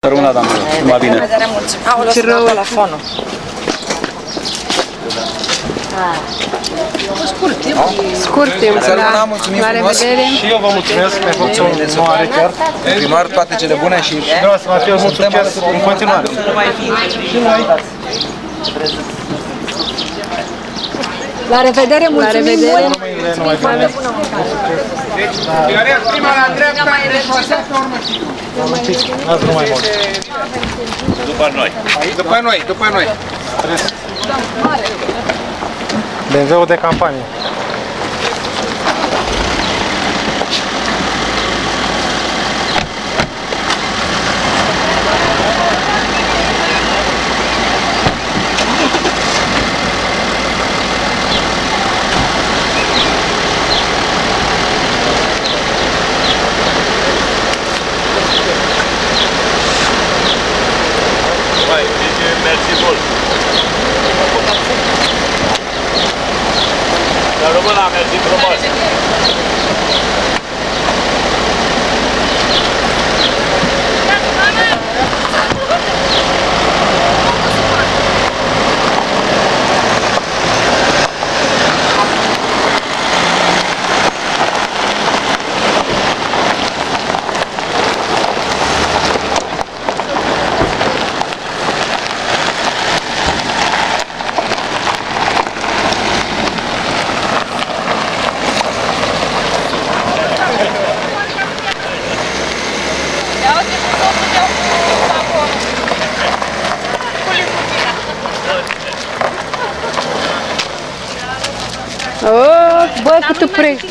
Rămâna, doamnă, numai bine. Ce rău telefonul. Scurt timp, da. La revedere. Și eu vă mulțumesc că ai făcut o mare chiar. Primar, toate cele bune și vreau să vă fiu mult succes în continuare. La revedere, mulțumim mult. Prima la dreapta, deșoasească, urmă știu. Azi nu mai mult. După noi. După noi. BMW-ul de campanie. Mersi mult. Să rămână, mersi frumos. Oh, bă, cât tu proiect.